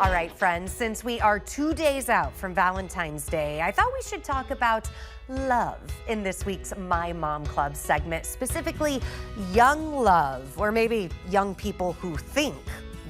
All right, friends, since we are 2 days out from Valentine's Day, I thought we should talk about love in this week's My Mom Club segment, specifically young love, or maybe young people who think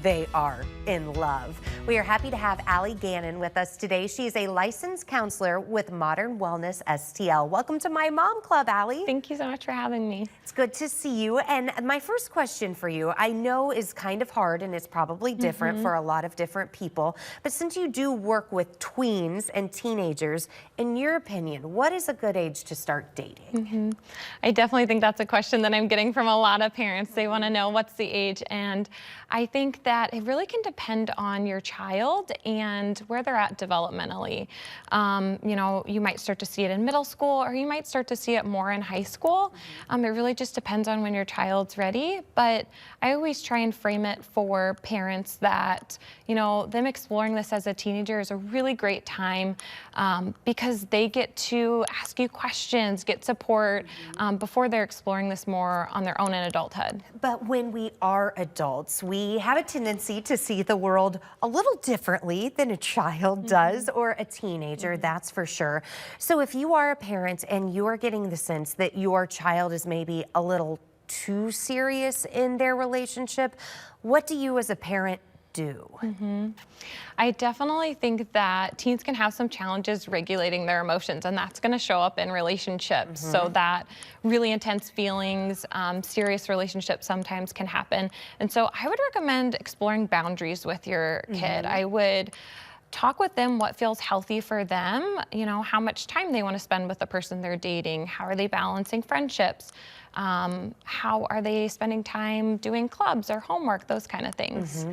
they are in love. We are happy to have Allie Gannon with us today. She is a licensed counselor with Modern Wellness STL. Welcome to My Mom Club, Allie. Thank you so much for having me. It's good to see you. And my first question for you, I know is kind of hard and it's probably different for a lot of different people, but since you do work with tweens and teenagers, in your opinion, what is a good age to start dating? I definitely think that's a question that I'm getting from a lot of parents. They want to know what's the age, and I think that it really can depend on your child and where they're at developmentally. You know, you might start to see it in middle school, or you might start to see it more in high school. It really just depends on when your child's ready, but I always try and frame it for parents that, you know, them exploring this as a teenager is a really great time because they get to ask you questions, get support before they're exploring this more on their own in adulthood. But when we are adults, we have a tendency to see the world a little differently than a child does, or a teenager, that's for sure. So if you are a parent and you're getting the sense that your child is maybe a little too serious in their relationship, what do you as a parent do? I definitely think that teens can have some challenges regulating their emotions, and that's going to show up in relationships. So that really intense feelings, serious relationships sometimes can happen. And so I would recommend exploring boundaries with your kid. I would talk with them what feels healthy for them, you know, how much time they want to spend with the person they're dating, how are they balancing friendships, how are they spending time doing clubs or homework, those kind of things.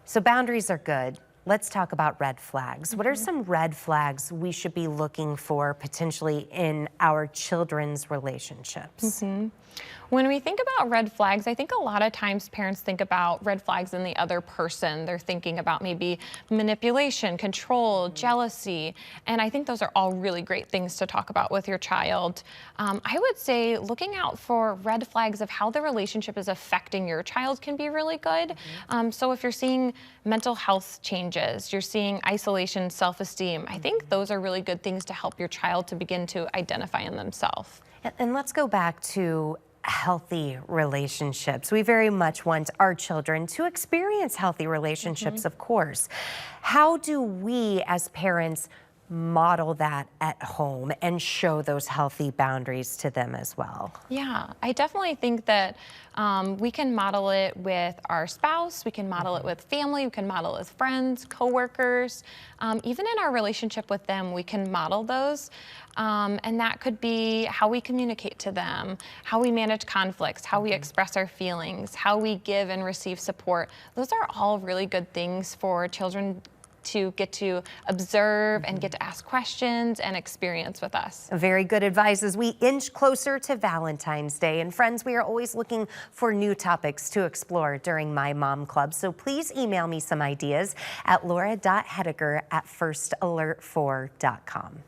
So boundaries are good. Let's talk about red flags. What are some red flags we should be looking for potentially in our children's relationships? When we think about red flags, I think a lot of times parents think about red flags in the other person. They're thinking about maybe manipulation, control, jealousy, and I think those are all really great things to talk about with your child. I would say looking out for red flags of how the relationship is affecting your child can be really good. So if you're seeing mental health changes, you're seeing isolation, self-esteem, I think those are really good things to help your child to begin to identify in themselves. And let's go back to healthy relationships. We very much want our children to experience healthy relationships, of course. How do we as parents model that at home and show those healthy boundaries to them as well? Yeah, I definitely think that we can model it with our spouse, we can model it with family, we can model it with friends, coworkers, even in our relationship with them, we can model those. And that could be how we communicate to them, how we manage conflicts, how we express our feelings, how we give and receive support. Those are all really good things for children to get to observe and get to ask questions and experience with us. Very good advice as we inch closer to Valentine's Day. And friends, we are always looking for new topics to explore during My Mom Club. So please email me some ideas at laura.hediger@firstalertfor.com.